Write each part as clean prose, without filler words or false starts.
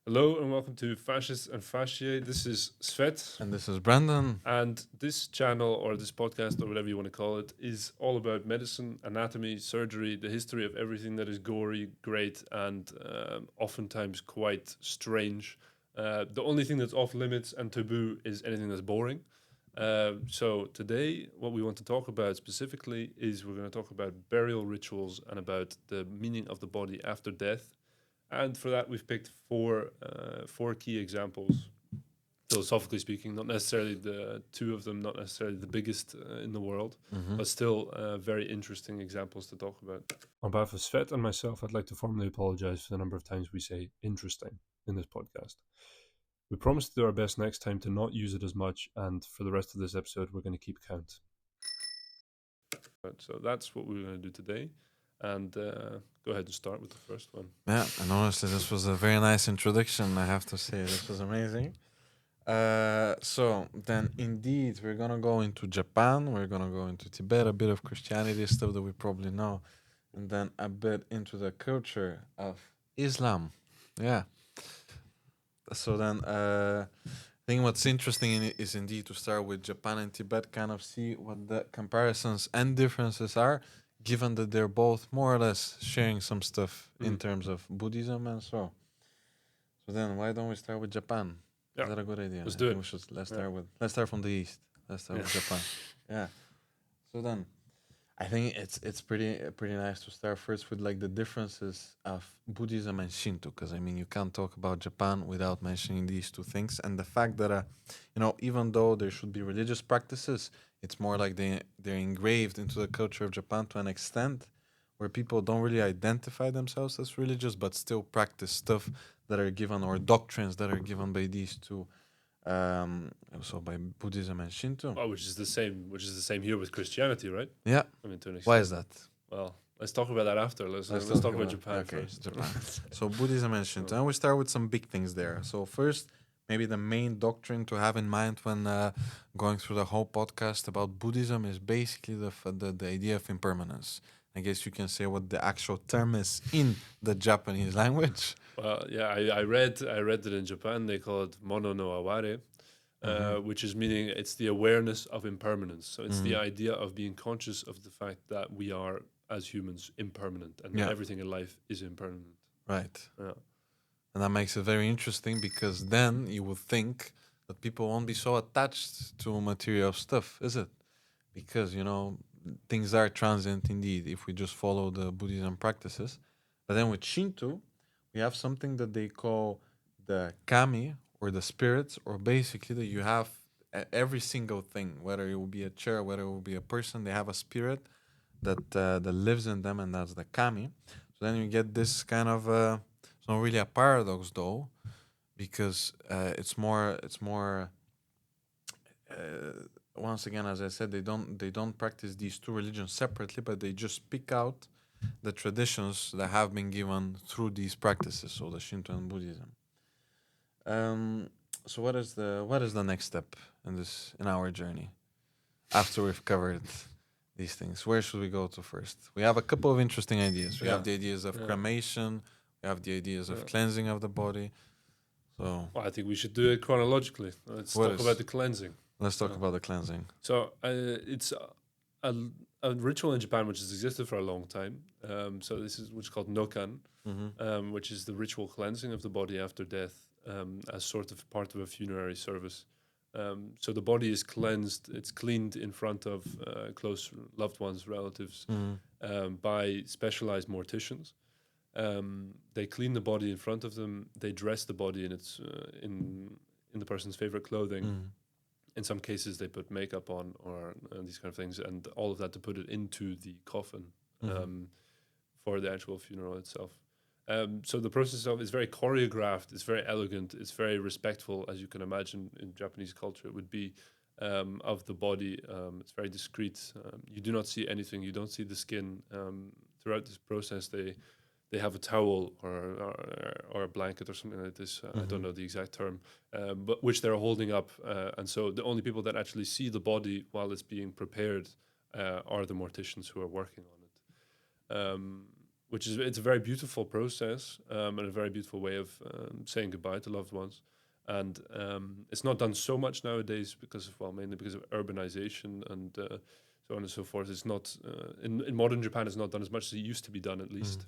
Hello and welcome to Fascists and Fasciae. This is Svet, And this is Brandon. and this channel or this podcast or whatever you want to call it is all about medicine, anatomy, surgery, the history of everything that is gory, great, and oftentimes quite strange. The only thing that's off limits and taboo is anything that's boring. So today, what we want to talk about specifically is we're going to talk about burial rituals and about the meaning of the body after death. And for that, we've picked four key examples, philosophically speaking, not necessarily the two of them, not necessarily the biggest in the world, Mm-hmm. but still very interesting examples to talk about. On behalf of Svet and myself, I'd like to formally apologize for the number of times we say interesting in this podcast. We promise to do our best next time to not use it as much, and for the rest of this episode, we're going to keep count. So that's what we're going to do today. And go ahead and start with the first one. Yeah, and honestly, this was a very nice introduction. I have to say, this was amazing. So then, indeed, we're gonna go into Japan. We're gonna go into Tibet, a bit of Christianity stuff that we probably know, and then a bit into the culture of Islam. Yeah. So then, I think what's interesting in it is indeed to start with Japan and Tibet, kind of see what the comparisons and differences are, given that they're both more or less sharing some stuff in terms of Buddhism and so. So then, why don't we start with Japan? Yeah, Is that a good idea? let's I do think it. we should let's Yeah. start with from the east. Let's start with Yeah. Japan. Yeah. So then, I think it's pretty nice to start first with like the differences of Buddhism and Shinto, because I mean you can't talk about Japan without mentioning these two things, and the fact that even though there should be religious practices, it's more like they're engraved into the culture of Japan to an extent where people don't really identify themselves as religious, but still practice stuff that are given or doctrines that are given by these two. So by Buddhism and Shinto. Oh, which is the same. Which is the same here with Christianity, right? Yeah. I mean, to an Why extent. is that? Well, let's talk about that after. Let's talk about Japan okay, first. Japan. So Buddhism and Shinto, and we start with some big things there. So first, maybe the main doctrine to have in mind when going through the whole podcast about Buddhism is basically the idea of impermanence. I guess you can say what the actual term is in the Japanese language. Well, yeah, I read that in Japan they call it mono no aware, which is meaning it's the awareness of impermanence. So it's the idea of being conscious of the fact that we are as humans impermanent and that Yeah. everything in life is impermanent. Right. Yeah. And that makes it very interesting because then you would think that people won't be so attached to material stuff, is it? Because, things are transient indeed if we just follow the Buddhism practices. But then with Shinto, we have something that they call the kami or the spirits, or basically that you have every single thing, whether it will be a chair, whether it will be a person, they have a spirit that lives in them, and that's the kami. So then you get this kind of it's not really a paradox though, because it's more once again, as I said, they don't practice these two religions separately, but they just pick out the traditions that have been given through these practices, so the Shinto and Buddhism. Um, so what is the next step in our journey after we've covered these things? Where should we go to first? We have a couple of interesting ideas. We have the ideas of cremation. We have the ideas of cleansing of the body. So Well, I think we should do it chronologically. Let's What talk is- about the cleansing. let's talk about the cleansing. So it's a ritual in Japan which has existed for a long time. So this is what's called nokan, which is the ritual cleansing of the body after death, as sort of part of a funerary service. So the body is cleansed; it's cleaned in front of close loved ones, relatives, by specialized morticians. They clean the body in front of them. They dress the body in its in the person's favorite clothing. In some cases, they put makeup on or these kind of things, and all of that to put it into the coffin for the actual funeral itself. So the process itself is very choreographed. It's very elegant. It's very respectful, as you can imagine in Japanese culture. It would be of the body. It's very discreet. You do not see anything. You don't see the skin. Throughout this process, they have a towel or a blanket or something like this. I don't know the exact term, but which they're holding up, and so the only people that actually see the body while it's being prepared are the morticians who are working on it. which is it's a very beautiful process and a very beautiful way of saying goodbye to loved ones. And it's not done so much nowadays because of mainly because of urbanization and so on and so forth. It's not in modern Japan. It's not done as much as it used to be done, at least.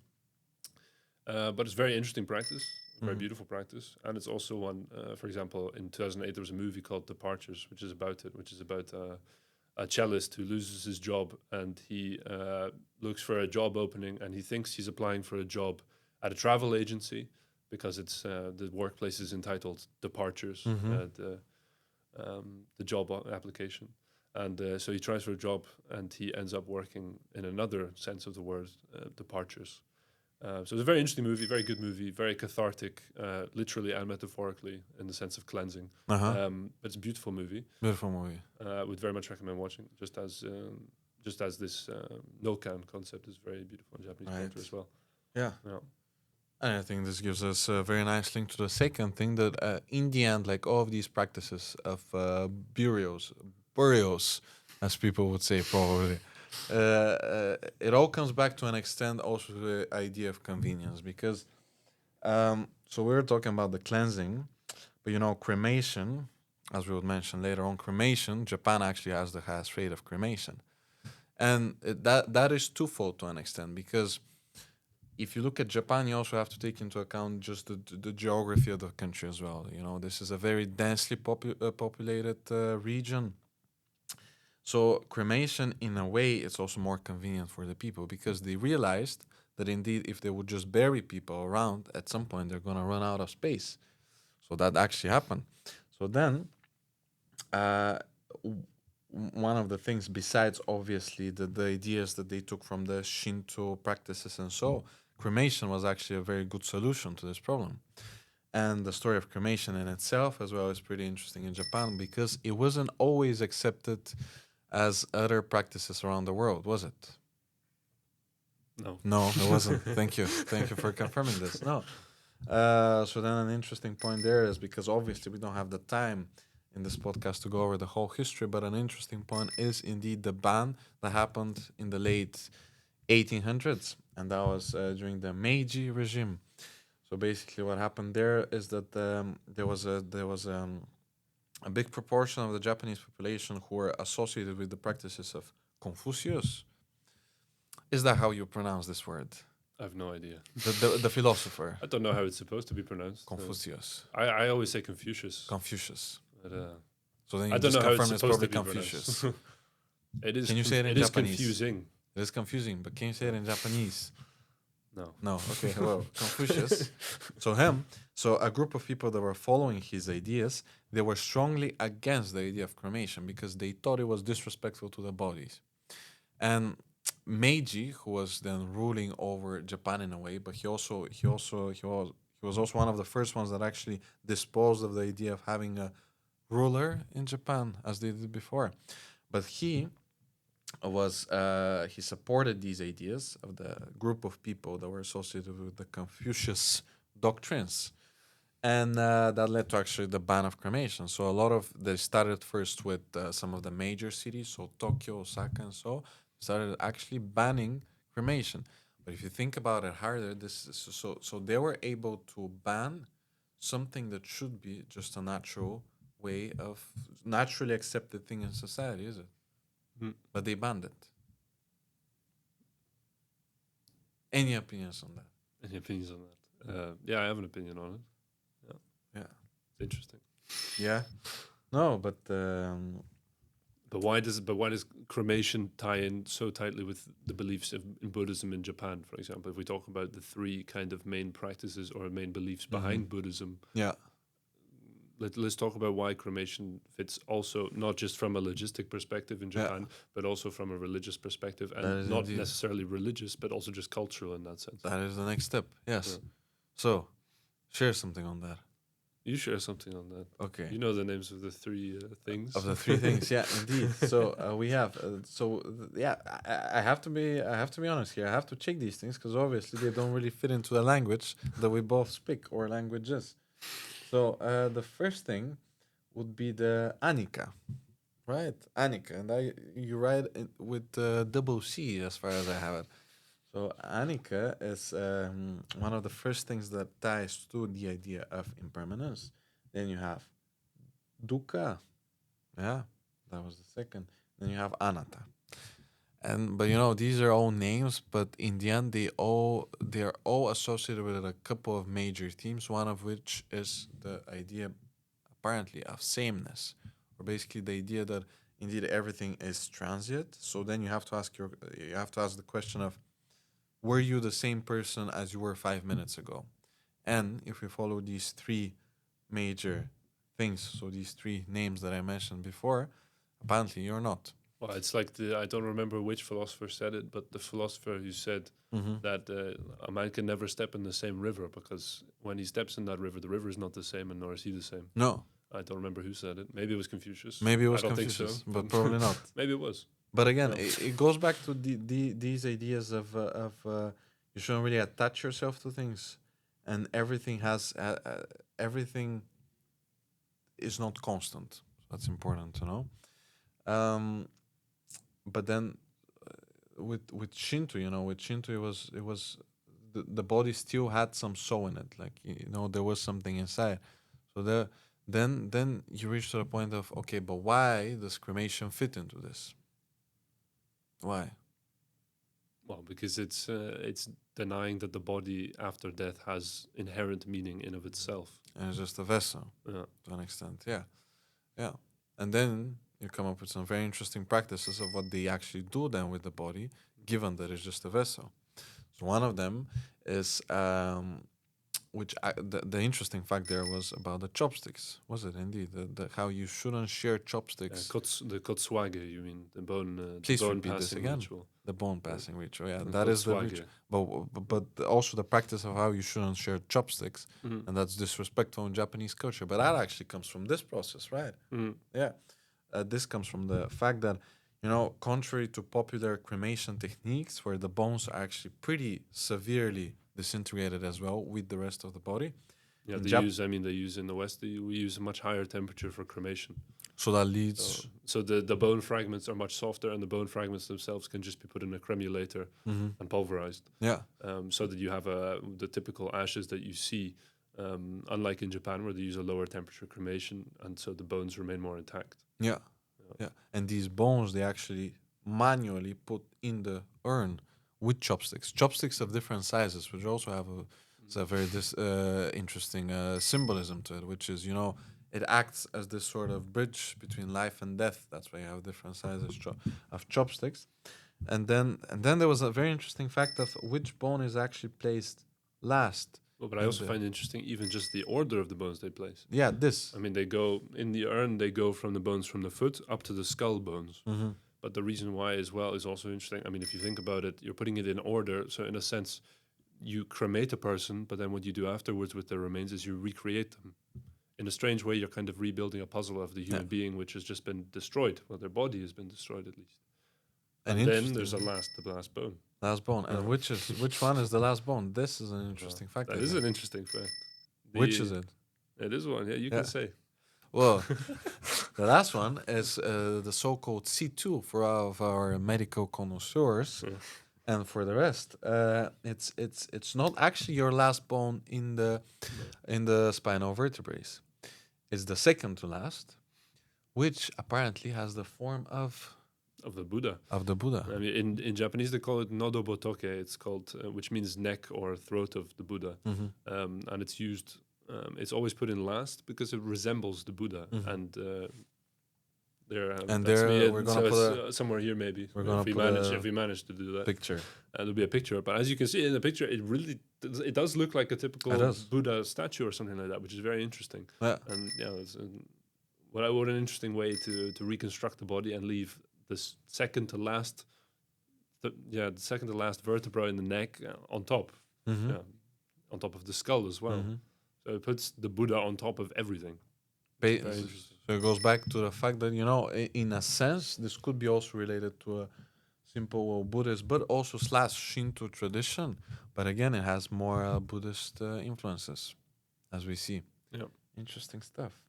But it's very interesting practice, very beautiful practice, and it's also one. For example, in 2008, there was a movie called Departures, which is about it, which is about a cellist who loses his job and he looks for a job opening, and he thinks he's applying for a job at a travel agency because it's the workplace is entitled Departures, the job application. And so he tries for a job, and he ends up working in another sense of the word, Departures. So it's a very interesting movie, very good movie, very cathartic, literally and metaphorically in the sense of cleansing. But it's a beautiful movie. Beautiful movie. Would very much recommend watching. Just as this no-can concept is very beautiful in Japanese culture as well. Yeah. And I think this gives us a very nice link to the second thing, that in the end, like all of these practices of burials, as people would say probably, it all comes back to an extent also to the idea of convenience, because so we were talking about the cleansing, but cremation, as we would mention later on, Japan actually has the highest rate of cremation, and that is twofold to an extent, because if you look at Japan, you also have to take into account just the geography of the country as well. This is a very densely populated region. So cremation, in a way, it's also more convenient for the people, because they realized that indeed, if they would just bury people around, at some point they're going to run out of space. So that actually happened. So then, one of the things, besides obviously the ideas that they took from the Shinto practices and so, cremation was actually a very good solution to this problem. And the story of cremation in itself as well is pretty interesting in Japan, because it wasn't always accepted as other practices around the world, was it? No, it wasn't. Thank you for confirming this. No. So then an interesting point there is, because obviously we don't have the time in this podcast to go over the whole history, but an interesting point is indeed the ban that happened in the late 1800s, and that was during the Meiji regime. So basically what happened there is that there was a big proportion of the Japanese population who were associated with the practices of Confucius. Is that how you pronounce this word? I have no idea. The philosopher. I don't know how it's supposed to be pronounced. Confucius. I always say Confucius. Confucius. But, so then you I don't just know how it's confirm it's supposed probably to be Confucius. It is. Can you say it in Japanese? Japanese? It is confusing. It is confusing, but can you say it in Japanese? No. No. Okay. Well, Confucius. So a group of people that were following his ideas, they were strongly against the idea of cremation because they thought it was disrespectful to the bodies. And Meiji, who was then ruling over Japan in a way, but he was also one of the first ones that actually disposed of the idea of having a ruler in Japan as they did before. But he supported these ideas of the group of people that were associated with the Confucius doctrines, and that led to actually the ban of cremation. So they started first with some of the major cities, so Tokyo, Osaka, and so started actually banning cremation. But if you think about it harder, so they were able to ban something that should be just a natural way of naturally accepted thing in society, is it? But they banned it. Any opinions on that? Any opinions on that? Yeah, I have an opinion on it. Yeah. It's interesting. Yeah. No, but why does cremation tie in so tightly with the beliefs in Buddhism in Japan, for example? If we talk about the three kind of main practices or main beliefs behind Buddhism, let's talk about why cremation fits also not just from a logistic perspective in Japan, but also from a religious perspective, and not necessarily religious, but also just cultural in that sense. That is the next step. Yes. Yeah. So, share something on that. You share something on that. Okay. You know the names of the three things. Of the three things, yeah, indeed. So we have. I have to be honest here. I have to check these things because obviously they don't really fit into the language that we both speak or languages. So the first thing would be the Anika, right? Anika, and you write it with double C as far as I have it. So anicca is one of the first things that ties to the idea of impermanence. Then you have dukkha. Yeah, that was the second. Then you have anatta. And but these are all names, but in the end they're all associated with a couple of major themes, one of which is the idea apparently of sameness, or basically the idea that indeed everything is transient. So then you have to ask the question of, were you the same person as you were 5 minutes ago? And if we follow these three major things, so these three names that I mentioned before, apparently you're not. Well, it's like I don't remember which philosopher said it, but the philosopher who said Mm-hmm. that a man can never step in the same river because when he steps in that river, the river is not the same, and nor is he the same. No, I don't remember who said it. Maybe it was Confucius. maybe it I was don't think so, Confucius, but probably not. maybe it was. But again, No. it goes back to these ideas of you shouldn't really attach yourself to things, and everything is not constant. That's important to know. Um, but then with Shinto, with Shinto, it was the body still had some soul in it, like there was something inside. So then you reach to the point of, okay, but why does cremation fit into this? Why? Well, because it's denying that the body after death has inherent meaning in of itself. And it's just a vessel Yeah. to an extent. Yeah, yeah. And then you come up with some very interesting practices of what they actually do then with the body, given that it's just a vessel. So one of them is, the interesting fact there was about the chopsticks. Was it indeed how you shouldn't share chopsticks? The kotsuage, you mean the bone? Please Bone repeat this passing again. ritual. The bone passing ritual. Yeah, The that is the kotsuage. ritual. But also the practice of how you shouldn't share chopsticks, Mhm. and that's disrespectful in Japanese culture. But that actually comes from this process, right? Mhm. Yeah, this comes from the fact that contrary to popular cremation techniques, where the bones are actually pretty severely disintegrated as well with the rest of the body. Yeah, In they Jap- use. I mean, they use in the West. We use a much higher temperature for cremation. so that leads. So the bone fragments are much softer, and the bone fragments themselves can just be put in a cremulator Mhm. and pulverized, Yeah, so that you have the typical ashes that you see. Unlike in Japan, where they use a lower temperature cremation, and so the bones remain more intact. yeah, yeah. And these bones they actually manually put in the urn with chopsticks. Chopsticks of different sizes, which also have a very interesting symbolism to it, which is it acts as this sort of bridge between life and death. That's why you have different sizes of chopsticks. And then there was a very interesting fact of which bone is actually placed last. Well, but I in also the find interesting even just the order of the bones they place. Yeah, this. I mean, they go in the urn. They go from the bones from the foot up to the skull bones. Mm-hmm. But the reason why as well is also interesting. I mean, if you think about it, you're putting it in order. So in a sense, you cremate a person, but then what you do afterwards with their remains is you recreate them. In a strange way, you're kind of rebuilding a puzzle of the Yeah. human being, which has just been destroyed. Well, their body has been destroyed at least. And And then there's interesting. the last bone. Last bone. And which one is the last bone? This is an interesting fact. That I is think. an interesting fact. Which is it? It is one. Yeah, you Yeah. can say. Well, the last one is the so-called C2 for all of our medical connoisseurs, Yeah. and for the rest, it's not actually your last bone in the spinal vertebrae. It's the second to last, which apparently has the form of Of the Buddha. the Buddha. I mean, in Japanese they call it nodo botoke. It's called, which means neck or throat of the Buddha, Mm-hmm. and it's used. It's always put in last because it resembles the Buddha, Mhm. and there. And That's there me. we're And gonna so put it's a somewhere here maybe. we're gonna put If we manage to do that, picture. there'll be a picture. But as you can see in the picture, it does look like a typical It does. Buddha statue or something like that, which is very interesting. Yeah. And yeah, what an interesting way to reconstruct the body and leave this second to last, the second to last vertebra in the neck on top, Mm-hmm. yeah, on top of the skull as well. Mm-hmm. So it puts the Buddha on top of everything. Very interesting. So it goes back to the fact that in a sense, this could be also related to a simple Buddhist, but also / Shinto tradition. But again, it has more Buddhist influences, as we see. Yeah. Interesting stuff.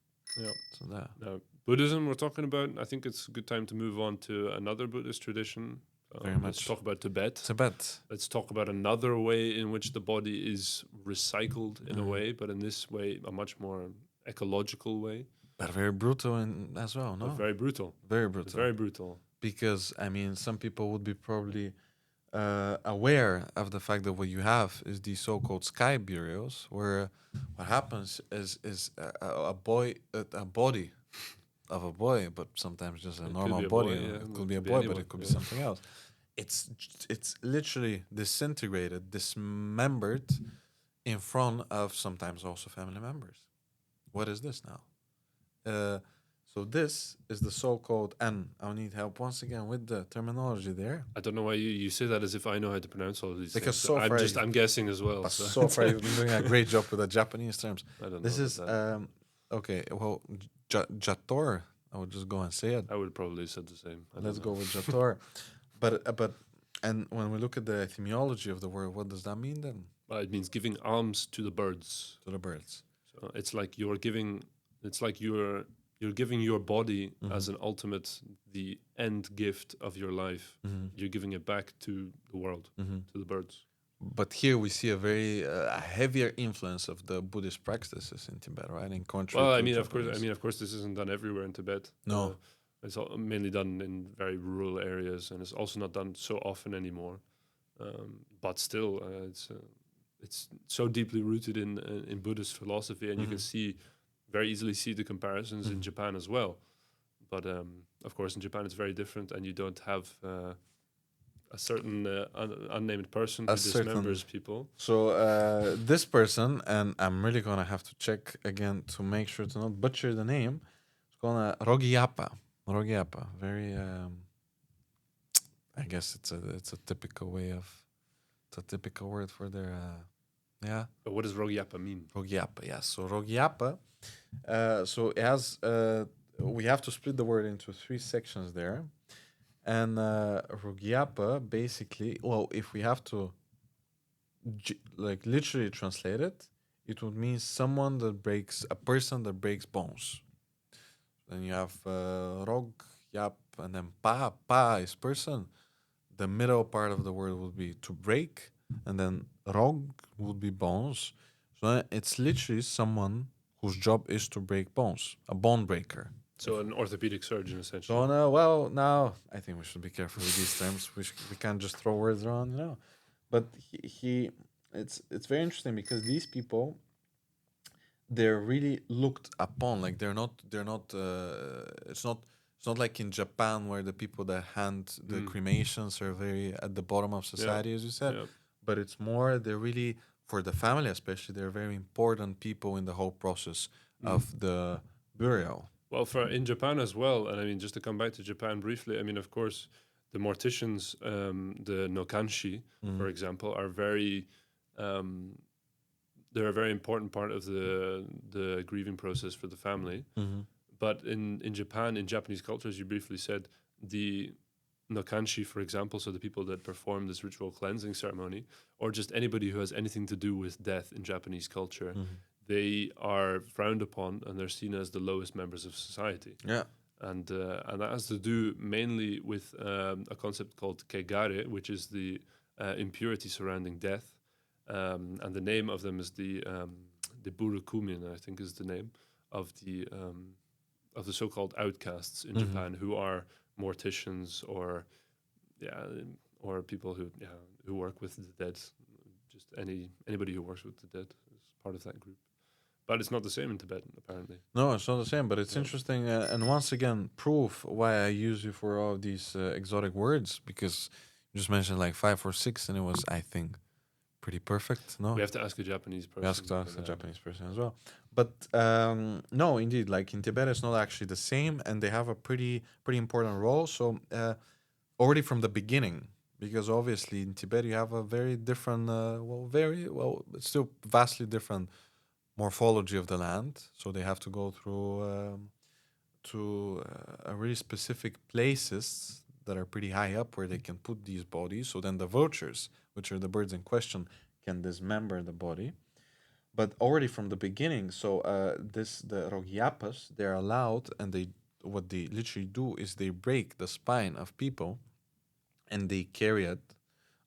Yeah. So that. Now, Buddhism we're talking about. I think it's a good time to move on to another Buddhist tradition. Very Let's much. talk about Tibet. Tibet. Let's talk about another way in which the body is recycled in a way, but in this way, a much more ecological way. But very brutal as well, no? But very brutal. Very brutal. Very brutal. Because, I mean, some people would be probably aware of the fact that what you have is these so-called sky burials, where what happens is a body of a boy, but sometimes just a normal body. It could be a boy, but it could be something else. It's literally disintegrated, dismembered in front of sometimes also family members. What is this now? So this is the so-called, and I'll need help once again with the terminology there. I don't know why you say that as if I know how to pronounce all of these because things. So I'm guessing as well. But so far you've been doing a great job with the Japanese terms. I don't this know is okay. Well, Jator. I would just go and say it. I would probably have said the same. Let's go with Jator. but and when we look at the etymology of the word, what does that mean then? Well, it means giving alms to the birds. To the birds. So it's like you're giving. It's like you're giving your body as an ultimate, the end gift of your life. You're giving it back to the world, to the birds. But here we see a very heavier influence of the Buddhist practices in Tibet, right? In contrary. Well, of course, this isn't done everywhere in Tibet. No, it's mainly done in very rural areas, and it's also not done so often anymore. But still, it's so deeply rooted in Buddhist philosophy, and you can very easily see the comparisons in Japan as well. But of course, in Japan it's very different, and you don't have a certain unnamed person who dismembers people. So this person, and I'm really gonna have to check again to make sure to not butcher the name. It's called Rogyapa. Rogyapa. Very. I guess it's a typical way of. It's a typical word for their. Yeah. But what does Rogyapa mean? Rogyapa. Yeah. So Rogyapa. So it has. We have to split the word into 3 sections there. And Rogyapa basically, well, if we have to literally translate it, it would mean a person that breaks bones. Then you have Rog, Yap, and then Pa. Pa is person. The middle part of the word would be to break, and then Rog would be bones. So it's literally someone whose job is to break bones, a bone breaker. So an orthopedic surgeon, essentially. So well, now I think we should be careful with these terms. We can't just throw words around, But it's very interesting because these people, they're really looked upon. Like they're not. It's not like in Japan where the people that hand the cremations are very at the bottom of society, as you said. Yeah. But it's more they're really, for the family especially, they're very important people in the whole process of the burial. Well, in Japan as well, and I mean, just to come back to Japan briefly, I mean, of course, the morticians, the nokanshi, for example, are very, they're a very important part of the grieving process for the family. But in Japan, in Japanese culture, as you briefly said, the nokanshi, for example, so the people that perform this ritual cleansing ceremony, or just anybody who has anything to do with death in Japanese culture, they are frowned upon and they're seen as the lowest members of society. Yeah. And that has to do mainly with a concept called kegare, which is the impurity surrounding death. And the name of them is the burukumin, I think is the name of the so-called outcasts in Japan, who are morticians or people who work with the dead. Just anybody who works with the dead is part of that group. But it's not the same in Tibetan, apparently. No, it's not the same, but it's interesting. And once again, proof why I use you for all these exotic words, because you just mentioned like 5 or 6, and it was, I think, pretty perfect. No, we have to ask a Japanese person. We have to ask a Japanese person as well. But no, indeed, like in Tibet, it's not actually the same, and they have a pretty important role. So already from the beginning, because obviously in Tibet you have a very different, it's still vastly different morphology of the land, so they have to go through a really specific places that are pretty high up where they can put these bodies. So then the vultures, which are the birds in question, can dismember the body. But already from the beginning, so the Rogyapas, they're allowed, and what they literally do is they break the spine of people, and they carry it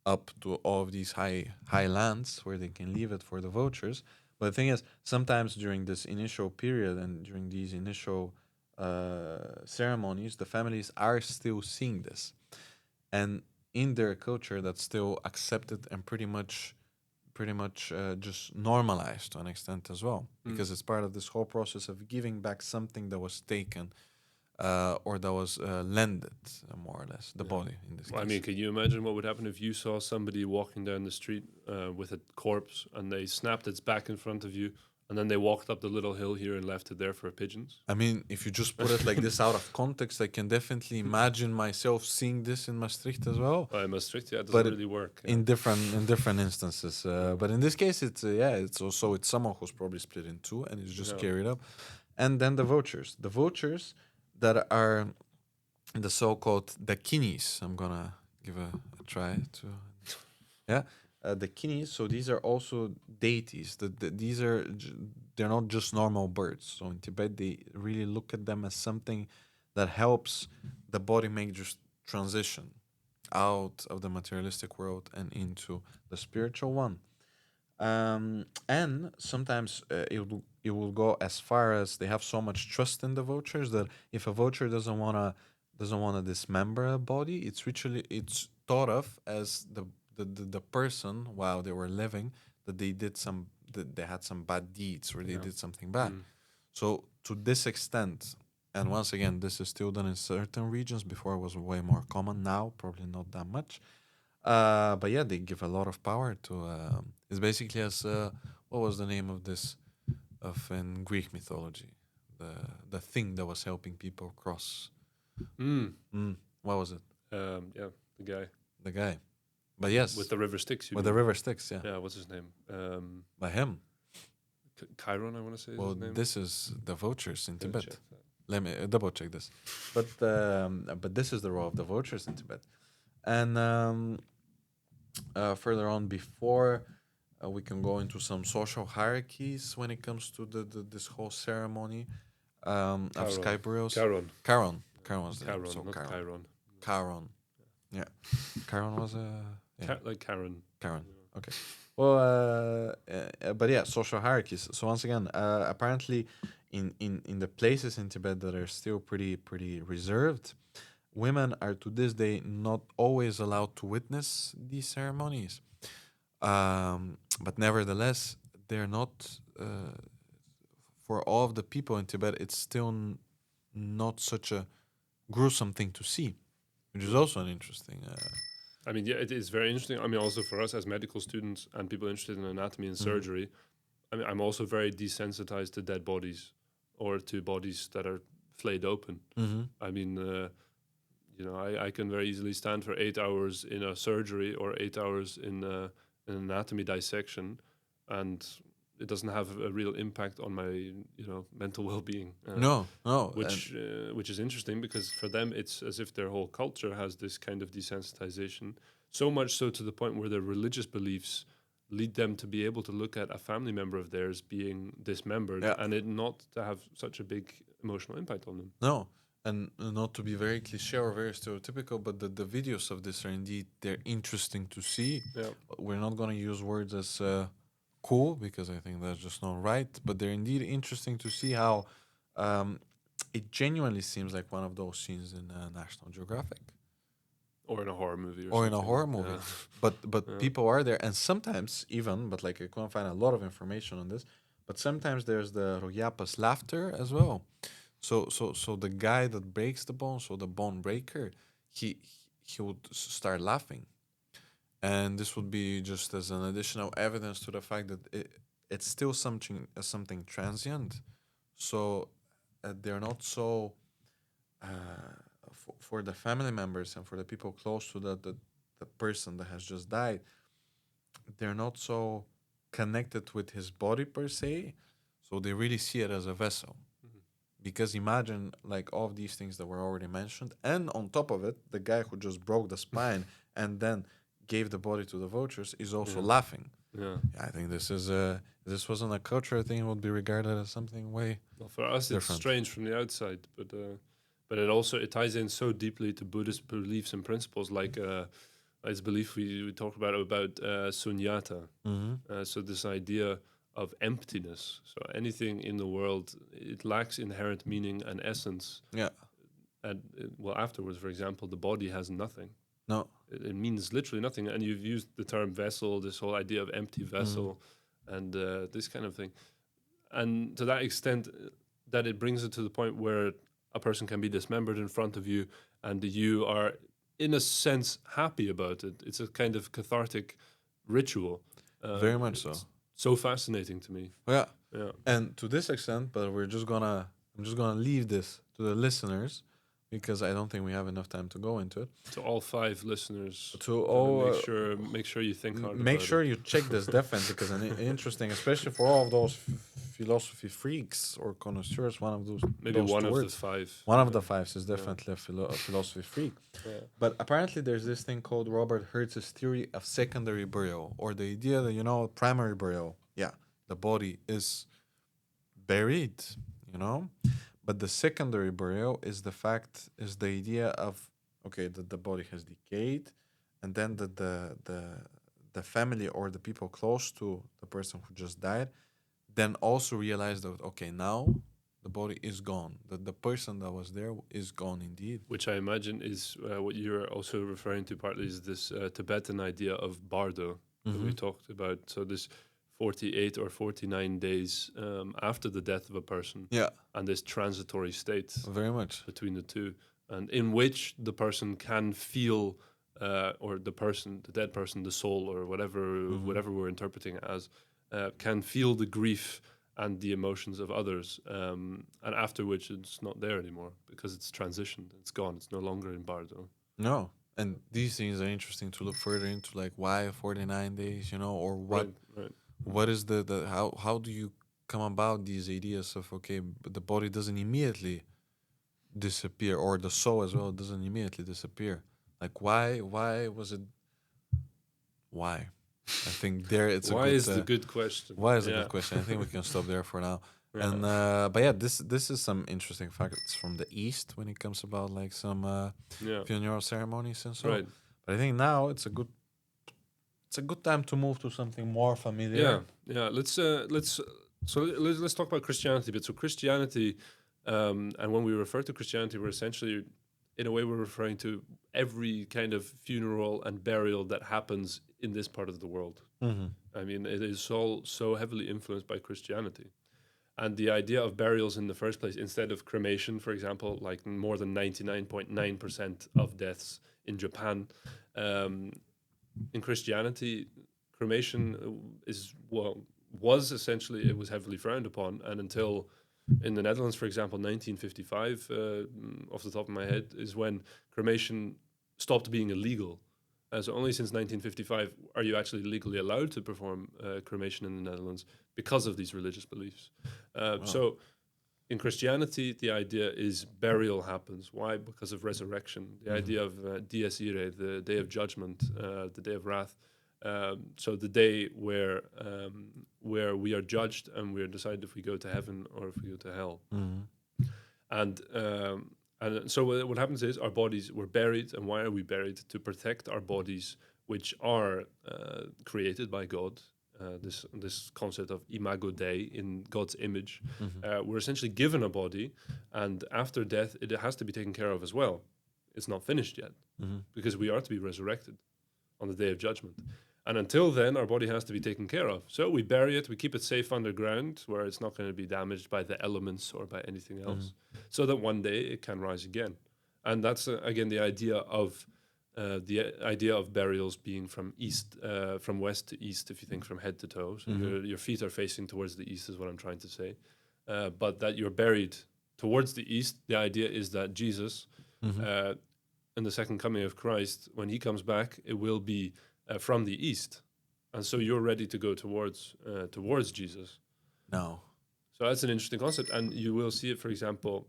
up to all of these high lands where they can leave it for the vultures. But the thing is, sometimes during this initial period and during these initial ceremonies, the families are still seeing this, and in their culture, that's still accepted and pretty much just normalized to an extent as well, because it's part of this whole process of giving back something that was taken or that was lended, more or less, the body in this Well, I case. mean, can you imagine what would happen if you saw somebody walking down the street with a corpse and they snapped its back in front of you, and then they walked up the little hill here and left it there for pigeons? I mean, if you just put it like this out of context, I can definitely imagine myself seeing this in Maastricht as well. Well, in Maastricht, yeah, it But doesn't really work. in different instances. But in this case, it's also it's someone who's probably split in two and it's just Yeah. carried up. And then the vultures that are the so-called dakinis. I'm gonna give a try to, yeah, the kinis. So these are also deities. These are they're not just normal birds. So in Tibet, they really look at them as something that helps the body make just transition out of the materialistic world and into the spiritual one. And sometimes it will go as far as they have so much trust in the vultures that if a vulture doesn't wanna dismember a body, it's thought of as the person while they were living that they had some bad deeds or they did something bad. So to this extent, and once again, this is still done in certain regions. Before it was way more common. Now probably not that much. But yeah, they give a lot of power to. It's basically as what was the name of this of in Greek mythology, the thing that was helping people cross. What was it? Yeah, the guy The guy. But yes, with the river Styx. You with mean? the river Styx. Yeah, Yeah, what's his name? by him. Chiron, I want to say. Is Well, his name. this is the vultures in Gonna Tibet. check that. Let me double check this. But this is the role of the vultures in Tibet, and further on before we can go into some social hierarchies when it comes to this whole ceremony of Chiron. sky burials. Chiron. Chiron was the name. Chiron, So not Chiron. Chiron. Yeah. Chiron was yeah. Like Karen. Chiron. Okay. Well, but yeah, social hierarchies. So once again, apparently, in the places in Tibet that are still pretty reserved, women are to this day not always allowed to witness these ceremonies. But nevertheless, they're not. For all of the people in Tibet, it's still not such a gruesome thing to see, which is also an interesting. I mean, yeah, it is very interesting. I mean, also for us as medical students and people interested in anatomy and surgery, I mean, I'm also very desensitized to dead bodies or to bodies that are flayed open. I mean, I can very easily stand for 8 hours in a surgery or 8 hours in an anatomy dissection, and it doesn't have a real impact on my mental well-being. No, Which is interesting because for them it's as if their whole culture has this kind of desensitization, so much so to the point where their religious beliefs lead them to be able to look at a family member of theirs being dismembered and it not to have such a big emotional impact on them. No, and not to be very cliche or very stereotypical, but the videos of this are indeed they're interesting to see. Yeah. We're not going to use words as cool because I think that's just not right, but they're indeed interesting to see how it genuinely seems like one of those scenes in National Geographic Or in a horror movie or in a something. horror movie. But people are there, and sometimes even, but like I couldn't find a lot of information on this. But sometimes there's the Royapa's laughter as well. So the guy that breaks the bone, so the bone breaker, he would start laughing, and this would be just as an additional evidence to the fact that it's still something transient. So they're not so for the family members and for the people close to the person that has just died. They're not so connected with his body per se, so they really see it as a vessel. Because imagine like all of these things that were already mentioned, and on top of it, the guy who just broke the spine and then gave the body to the vultures is also laughing. Yeah. I think this wasn't a cultural thing; it would be regarded as something way. Well, for us, different. it's strange from the outside, but but it ties in so deeply to Buddhist beliefs and principles, like this belief we talked about sunyata. So this idea of emptiness. So anything in the world, it lacks inherent meaning and essence. Yeah. And afterwards, for example, the body has nothing. No. It means literally nothing. And you've used the term vessel, this whole idea of empty vessel, and this kind of thing. And to that extent, that it brings it to the point where a person can be dismembered in front of you, and you are, in a sense, happy about it. It's a kind of cathartic ritual. Very much so. So fascinating to me. Yeah. Yeah. And to this extent, but I'm just gonna leave this to the listeners because I don't think we have enough time to go into it. To all 5 listeners, To all, make sure you think hard. make about sure it. you check this definitely because interesting, especially for all of those philosophy freaks or connoisseurs. One of those Maybe those one two of words. the 5. One of the 5 is definitely a philosophy freak. Yeah. But apparently, there's this thing called Robert Hertz's theory of secondary burial, or the idea that primary burial. Yeah, the body is buried, but the secondary burial is the idea of that the body has decayed, and then the family or the people close to the person who just died then also realize that now the body is gone, that the person that was there is gone indeed. Which I imagine is what you're also referring to partly is this Tibetan idea of bardo that we talked about. So this 48 or 49 days after the death of a person, and this transitory state Very much between the two, and in which the person can feel, or the dead person, the soul, or whatever we're interpreting it as, can feel the grief and the emotions of others, and after which it's not there anymore because it's transitioned, it's gone, it's no longer in bardo. No. And these things are interesting to look further into, like why 49 days, or what Right. what is the how do you come about these ideas of but the body doesn't immediately disappear, or the soul as well doesn't immediately disappear. Like why was it why? I think there it's why a good is the good question. why is a good question. I think we can stop there for now. Yeah. And but yeah, this is some interesting facts from the East when it comes about like some funeral ceremonies and so. Right. But I think now it's a good time to move to something more familiar. Yeah. Let's talk about Christianity a bit. So Christianity, and when we refer to Christianity, we're essentially, in a way, we're referring to every kind of funeral and burial that happens in this part of the world. I mean, it is so heavily influenced by Christianity. And the idea of burials in the first place, instead of cremation, for example, like more than 99.9% of deaths in Japan, in Christianity, cremation was essentially, it was heavily frowned upon. And until in the Netherlands, for example, 1955, off the top of my head, is when cremation stopped being illegal. So only since 1955 are you actually legally allowed to perform cremation in the Netherlands because of these religious beliefs. So in Christianity, the idea is burial happens. Why? Because of resurrection. The idea of dies irae, the day of judgment, the day of wrath. So the day where we are judged and we are decided if we go to heaven or if we go to hell. And so what happens is our bodies were buried. And why are we buried? To protect our bodies, which are created by God. This concept of imago Dei, in God's image. We're essentially given a body, and after death, it has to be taken care of as well. It's not finished yet, because we are to be resurrected on the day of judgment. And until then, our body has to be taken care of. So we bury it, we keep it safe underground, where it's not going to be damaged by the elements or by anything else, so that one day it can rise again. And that's, again, the idea of burials being from west to east, if you think from head to toe. So your feet are facing towards the east is what I'm trying to say. But that you're buried towards the east, the idea is that Jesus, in the second coming of Christ, when he comes back, it will be from the east. And so you're ready to go towards Jesus. No. So that's an interesting concept. And you will see it, for example,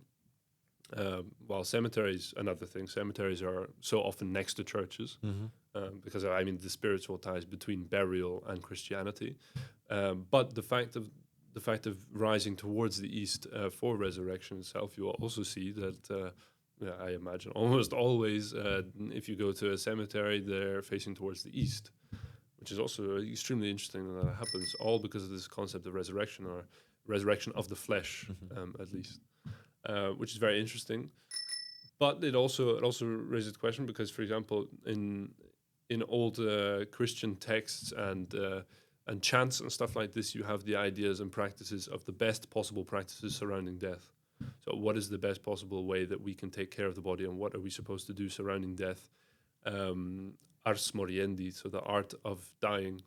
while cemeteries, another thing, cemeteries are so often next to churches, because I mean the spiritual ties between burial and Christianity. But the fact of rising towards the east for resurrection itself, you will also see that yeah, I imagine almost always, if you go to a cemetery, they're facing towards the east, which is also extremely interesting that that happens, all because of this concept of resurrection, or resurrection of the flesh, at least, which is very interesting. But it also raises the question because, for example, in old Christian texts and chants and stuff like this, you have the ideas and practices of the best possible practices surrounding death. So, what is the best possible way that we can take care of the body, and what are we supposed to do surrounding death? Ars moriendi, so the art of dying.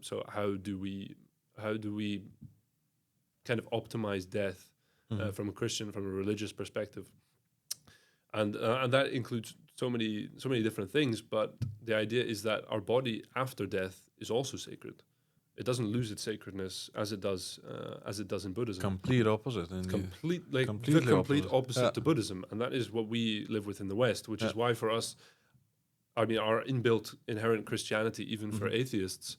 So, how do we kind of optimize death from a religious perspective? And that includes so many different things. But the idea is that our body after death is also sacred. It doesn't lose its sacredness as it does in Buddhism. Complete opposite. It's Indeed. the Completely complete opposite. opposite Yeah. to Buddhism, and that is what we live with in the West. Which Yeah. is why for us, I mean, our inbuilt inherent Christianity, even for atheists,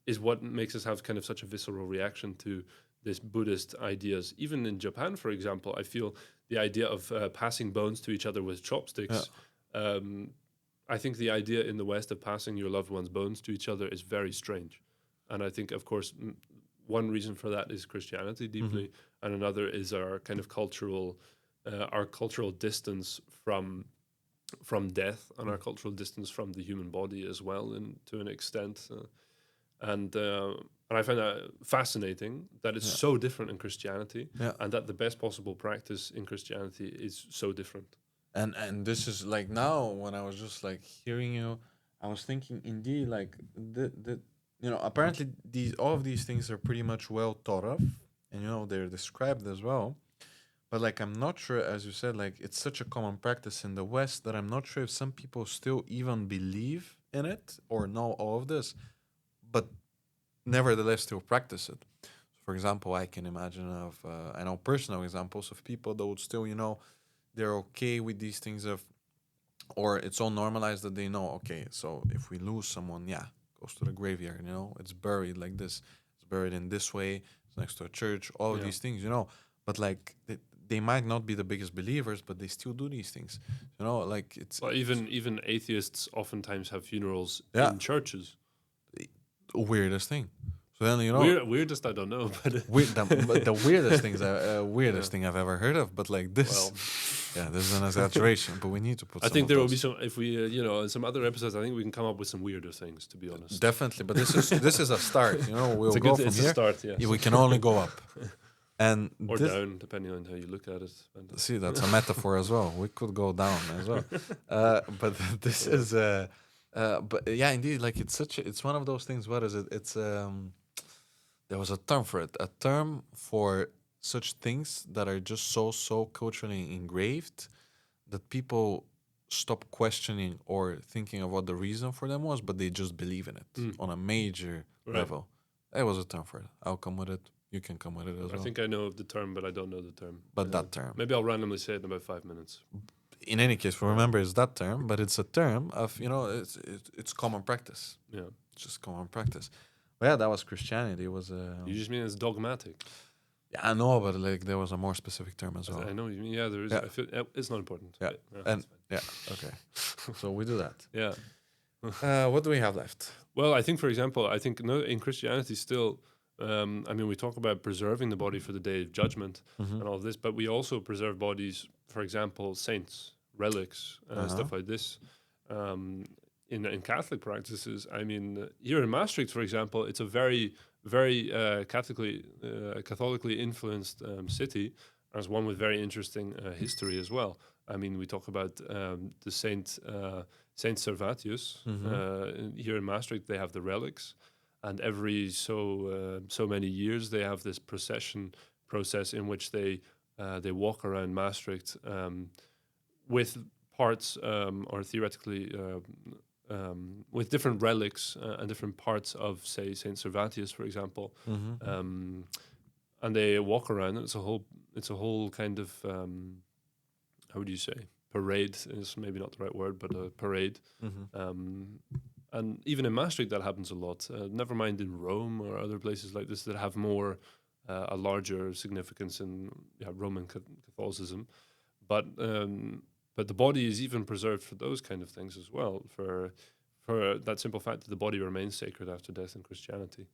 is what makes us have kind of such a visceral reaction to this Buddhist ideas. Even in Japan, for example, I feel the idea of passing bones to each other with chopsticks. I think the idea in the West of passing your loved one's bones to each other is very strange. And I think, of course, one reason for that is Christianity deeply, and another is our kind of cultural distance from death, and our cultural distance from the human body as well, and to an extent. And I find that fascinating that it's so different in Christianity, and that the best possible practice in Christianity is so different. And this is like, now when I was just like hearing you, I was thinking indeed, like the apparently all of these things are pretty much well thought of, and they're described as well. But like, I'm not sure, as you said, like, it's such a common practice in the West that I'm not sure if some people still even believe in it or know all of this, but nevertheless still practice it. For example, I can imagine I know personal examples of people that would still, they're okay with these things or it's all normalized that they know, okay, so if we lose someone, goes to the graveyard, it's buried like this, it's buried in this way, it's next to a church, all of these things, but like they might not be the biggest believers, but they still do these things, like it's Well, even atheists oftentimes have funerals in churches. weirdest thing. So then Weirdest, I don't know, but the weirdest thing I've ever heard of. But like this, this is an exaggeration. But we need to put. I think there will be some. If we, in some other episodes, I think we can come up with some weirder things. To be honest, definitely. But this is a start. We'll go from here. A start, yes. We can only go up, and or down, depending on how you look at it. See, that's a metaphor as well. We could go down as well. But this is. But yeah, indeed, like it's one of those things. What is it? It's there was a term for it. A term for such things that are just so culturally engraved that people stop questioning or thinking of what the reason for them was, but they just believe in it on a major level. There was a term for it. I'll come with it. You can come with it as well. I think I know of the term, but I don't know the term. But that term. Maybe I'll randomly say it in about 5 minutes. In any case, remember it's that term, but it's a term of, it's common practice. Yeah. It's just common practice. But yeah, that was Christianity. It was You just mean it's dogmatic. Yeah, I know, but like there was a more specific term as well. I know what you mean. Yeah, there is. Yeah. I feel, it's not important. Yeah. Okay. So we do that. Yeah. What do we have left? Well, I think, for example, in Christianity still, we talk about preserving the body for the day of judgment and all of this, but we also preserve bodies, for example, saints, relics, stuff like this. In Catholic practices, here in Maastricht, for example, it's a very, very Catholically influenced city, as one with very interesting history as well. We talk about the Saint Servatius. Here in Maastricht, they have the relics, and every so many years they have this process in which they walk around Maastricht with parts, or theoretically. With different relics and different parts of, say, Saint Servatius, for example, and they walk around. It's a whole kind of how would you say, parade is maybe not the right word, but a parade. And even in Maastricht, that happens a lot. Never mind in Rome or other places like this that have more a larger significance in Roman Catholicism. but the body is even preserved for those kind of things as well. For that simple fact that the body remains sacred after death in Christianity.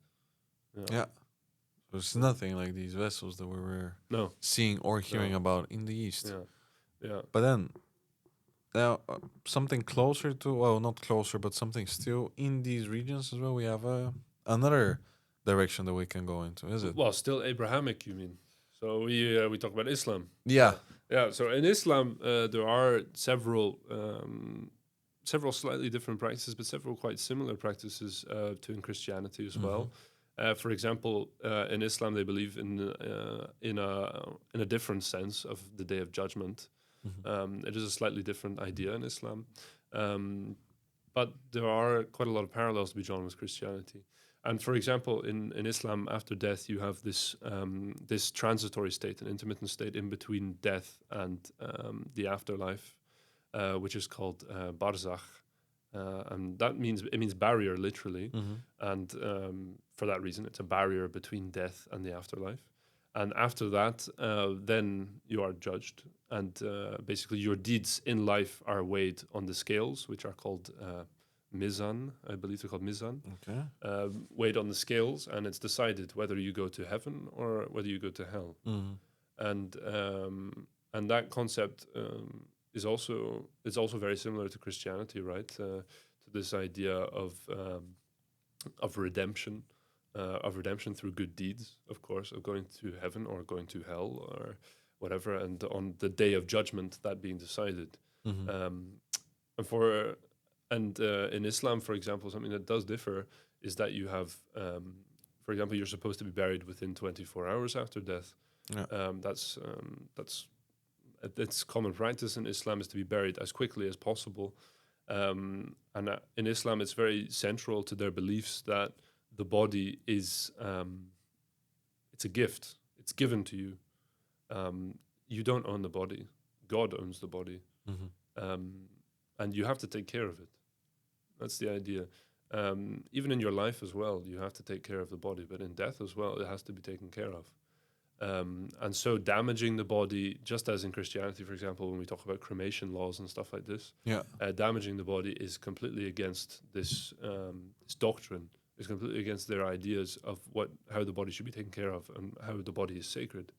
Yeah. There's nothing like these vessels that we were No. seeing or hearing about in the East. Yeah. But then, now something closer to, well, not closer, but something still in these regions as well. We have another direction that we can go into, is it? Well, still Abrahamic, you mean? So we talk about Islam. Yeah. Yeah. So in Islam, there are several slightly different practices, but several quite similar practices to in Christianity as well. For example, in Islam, they believe in a different sense of the Day of Judgment. It is a slightly different idea in Islam, but there are quite a lot of parallels to be drawn with Christianity. And for example, in Islam, after death, you have this transitory state, an intermittent state in between death and the afterlife, which is called barzakh. And that means barrier, literally. And for that reason, it's a barrier between death and the afterlife. And after that, then you are judged. And basically, your deeds in life are weighed on the scales, which are called mizan. I believe they're called mizan. Okay. Weighed on the scales, and it's decided whether you go to heaven or whether you go to hell. And that concept is also very similar to Christianity, right? To this idea of redemption. Of redemption through good deeds, of course, of going to heaven or going to hell or whatever, and on the day of judgment, that being decided. In Islam, for example, something that does differ is that you have, for example, you're supposed to be buried within 24 hours after death. That's common practice in Islam, is to be buried as quickly as possible. And in Islam, it's very central to their beliefs that the body is it's a gift. It's given to you. You don't own the body. God owns the body. And you have to take care of it. That's the idea. Even in your life as well, you have to take care of the body. But in death as well, it has to be taken care of. And so damaging the body, just as in Christianity, for example, when we talk about cremation laws and stuff like this, damaging the body is completely against this doctrine. Is completely against their ideas of how the body should be taken care of and how the body is sacred.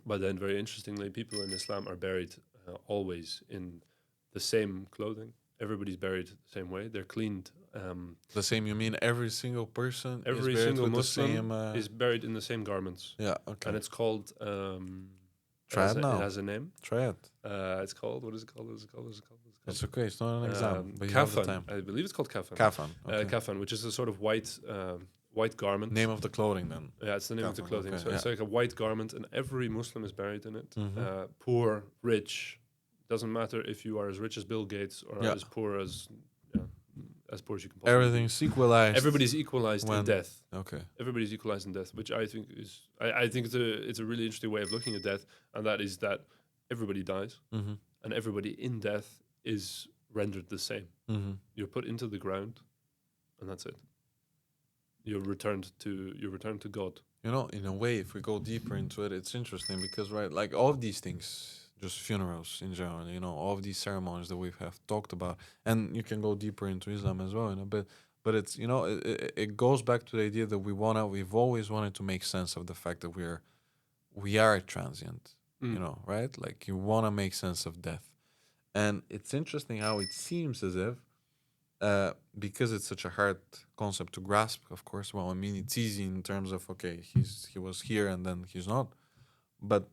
But then, very interestingly, people in Islam are buried always in the same clothing. Everybody's buried the same way. They're cleaned. The same, you mean every single person Every is buried single with Muslim the same... is buried in the same garments. Yeah, okay. And it's called... Try it now. It has a name. Try it. It's called... What is it called? It's okay. It's not an exam, but you have the time. I believe it's called kafan. Kafan. Okay. Kafan, which is a sort of white garment. Name of the clothing, then. Yeah, it's the name of the clothing. Okay, So it's like a white garment, and every Muslim is buried in it. Poor, rich, doesn't matter if you are as rich as Bill Gates or as poor as you can possibly Everything's equalized. Everybody's equalized in death. Okay. Everybody's equalized in death, which I think is I think it's a really interesting way of looking at death, and that is that everybody dies, and everybody in death is rendered the same. You're put into the ground, and that's it. You're returned to God. You know, in a way, if we go deeper into it, it's interesting because, right, like all of these things, just funerals in general, you know, all of these ceremonies that we have talked about, and you can go deeper into Islam as well in a bit, but it's, you know, it goes back to the idea that we've always wanted to make sense of the fact that we are transient, you know, right? Like you want to make sense of death. And it's interesting how it seems as if, because it's such a hard concept to grasp, of course, well, I mean, it's easy in terms of, okay, he was here and then he's not, but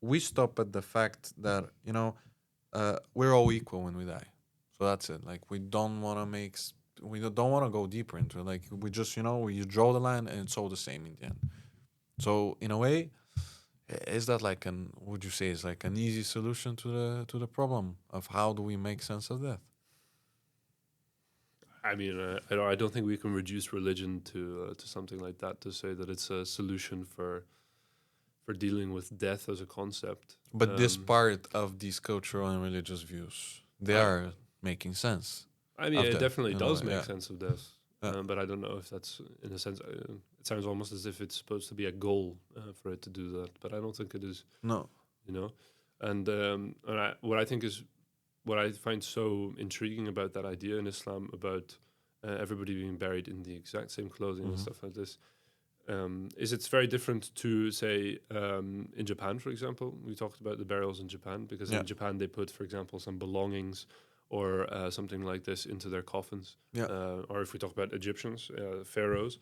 we stop at the fact that, you know, we're all equal when we die. So that's it. Like, we don't want to go deeper into it. Like, we just, you know, you draw the line and it's all the same in the end. So, in a way, is that like would you say is like an easy solution to the problem of how do we make sense of death? I mean, I don't think we can reduce religion to something like that, to say that it's a solution for dealing with death as a concept. But this part of these cultural and religious views, they are making sense. I mean, it definitely does make yeah. sense of death. But I don't know if that's, in a sense, it sounds almost as if it's supposed to be a goal for it to do that. But I don't think it is. No. You know? What I think is what I find so intriguing about that idea in Islam about everybody being buried in the exact same clothing and stuff like this is it's very different to say in Japan, for example. We talked about the burials in Japan because in Japan they put, for example, some belongings or something like this into their coffins. Or if we talk about Egyptians, pharaohs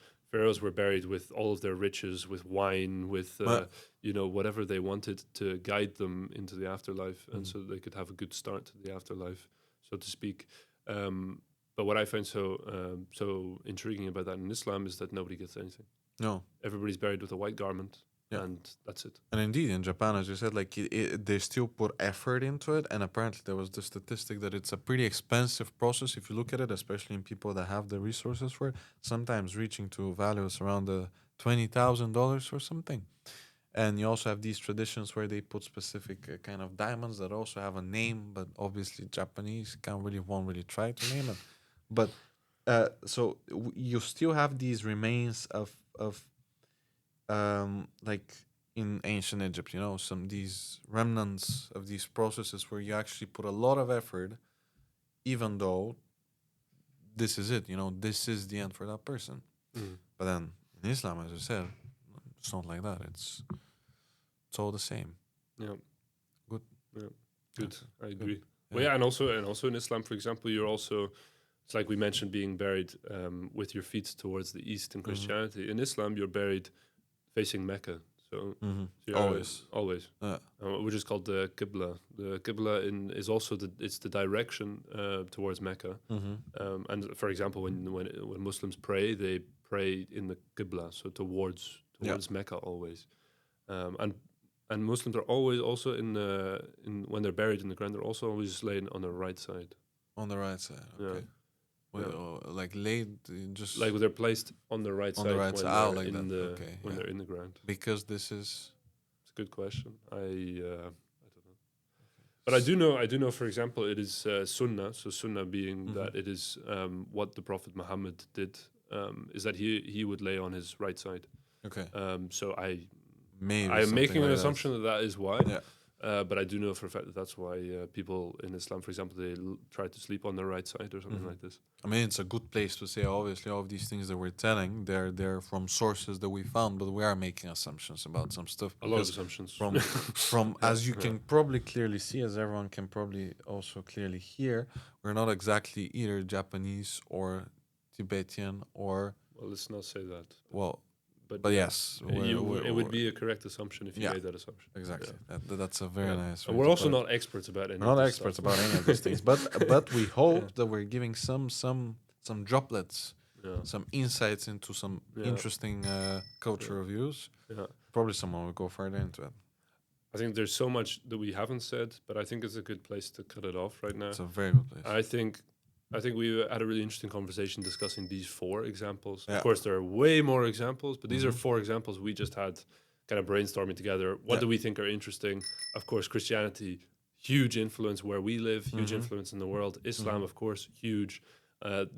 were buried with all of their riches, with wine, with whatever they wanted to guide them into the afterlife, and so they could have a good start to the afterlife, so to speak. But what I find so intriguing about that in Islam is that nobody gets anything. No, Everybody's buried with a white garment, and that's it. and indeed in Japan, as you said, like they still put effort into it, and apparently there was the statistic that it's a pretty expensive process if you look at it, especially in people that have the resources for it, sometimes reaching to values around the $20,000 or something. And you also have these traditions where they put specific kind of diamonds that also have a name, but obviously Japanese won't really try to name it. But you still have these remains of like in ancient Egypt, these remnants of these processes where you actually put a lot of effort, even though this is it, this is the end for that person. But then in Islam, as I said, it's not like that. It's all the same. Yeah. Good. Yeah. Good. I agree. Yeah. Well, yeah, and also in Islam, for example, it's like we mentioned being buried with your feet towards the east in Christianity. In Islam, you're buried facing Mecca. So always. Which is called the Qibla. The Qibla is also it's the direction towards Mecca. And for example, when Muslims pray, they pray in the Qibla, so towards Mecca always. And Muslims are always also when they're buried in the ground, they're also always laying on the right side. On the right side, okay. Yeah. Like laid just like they're placed on the right on side the right side, like that. When they're in the ground. Because this is. It's a good question. I don't know, but I do know. For example, it is sunnah. So sunnah being that it is what the Prophet Muhammad did. Is that he would lay on his right side. Okay. So I'm Maybe making an like assumption that is why. Yeah. But I do know for a fact that's why people in Islam, for example, they try to sleep on the right side or something like this. I mean, it's a good place to say, obviously, all of these things that we're telling, they're from sources that we found, but we are making assumptions about some stuff. A lot of assumptions. From as you can probably clearly see, as everyone can probably also clearly hear, we're not exactly either Japanese or Tibetan or... Well, let's not say that. Well... But yes, it would be a correct assumption if you made that assumption. Exactly. Yeah. That's a very nice. And we're also not experts about any. We're not experts about any of these things, but we hope that we're giving some droplets, some insights into some interesting cultural views. Yeah. Probably someone will go further into it. I think there's so much that we haven't said, but I think it's a good place to cut it off right now. It's a very good place. I think we had a really interesting conversation discussing these 4 examples. Yeah. Of course, there are way more examples, but these are 4 examples we just had kind of brainstorming together. What do we think are interesting? Of course, Christianity, huge influence where we live, huge influence in the world. Islam, of course, huge.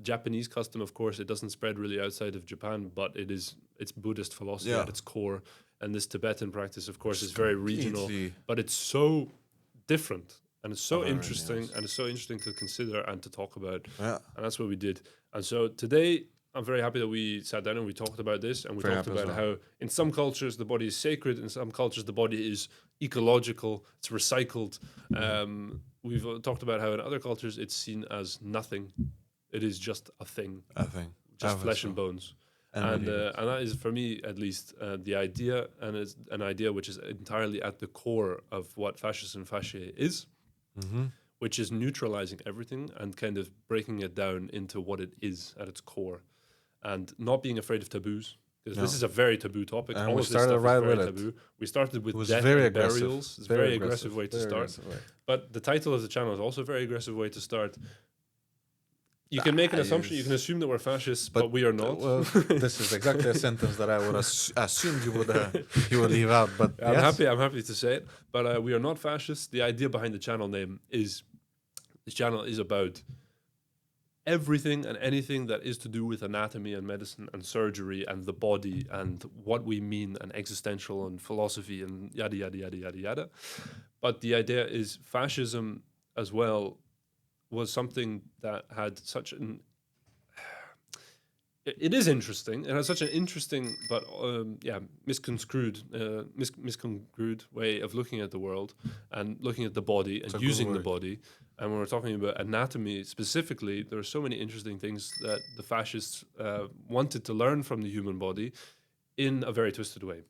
Japanese custom, of course, it doesn't spread really outside of Japan, but it's Buddhist philosophy at its core. And this Tibetan practice, of course, is very regional, but it's so different. And it's so interesting, and it's so interesting to consider and to talk about. Yeah. And that's what we did. And so today, I'm very happy that we sat down and we talked about this. And we talked about how in some cultures, the body is sacred. In some cultures, the body is ecological. It's recycled. We've talked about how in other cultures, it's seen as nothing. It is just a thing. Just flesh and bones. And that is, for me at least, the idea. And it's an idea which is entirely at the core of what Fascists and Fasciae is. Which is neutralizing everything and kind of breaking it down into what it is at its core, and not being afraid of taboos, because this is a very taboo topic. And we started right with taboo. We started with death very and burials. It's a very aggressive way to start. But the title of the channel is also a very aggressive way to start. You can make an assumption. You can assume that we're fascists, but we are not. Well, this is exactly a sentence that I would assume you would leave out. But I'm happy to say it. But we are not fascists. The idea behind the channel name is this channel is about everything and anything that is to do with anatomy and medicine and surgery and the body and what we mean and existential and philosophy and yada, yada, yada, yada, yada. But the idea is fascism as well was something that had such an... It is interesting. It has such an interesting but misconstrued way of looking at the world and looking at the body and using the body. And when we're talking about anatomy specifically, there are so many interesting things that the fascists wanted to learn from the human body in a very twisted way.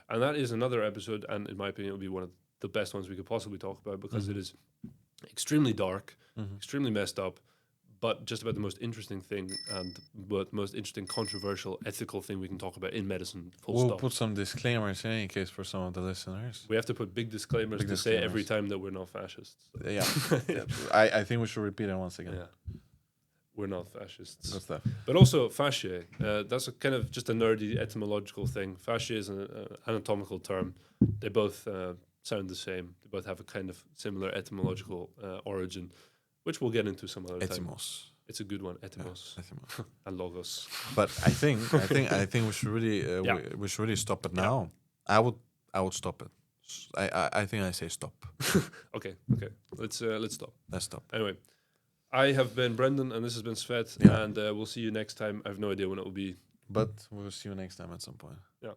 And that is another episode, and in my opinion, it will be one of the best ones we could possibly talk about, because it is extremely dark, extremely messed up, but just about the most interesting thing and the most interesting, controversial, ethical thing we can talk about in medicine. We'll put some disclaimers in case for some of the listeners. We have to put big disclaimers say every time that we're not fascists. So. Yeah. I think we should repeat it once again. Yeah. We're not fascists. Good stuff. But also fasciae. That's a kind of just a nerdy etymological thing. Fasciae is an anatomical term. They both sound the same. They both have a kind of similar etymological origin, which we'll get into some other time. Etymos. It's a good one, etymos. Yeah, etymos. And logos. But I think we should really we should really stop it now. I would stop it. I think I say stop. Okay. Let's stop. Let's stop. Anyway, I have been Brendan, and this has been Svet, and we'll see you next time. I have no idea when it will be, but we'll see you next time at some point. Yeah.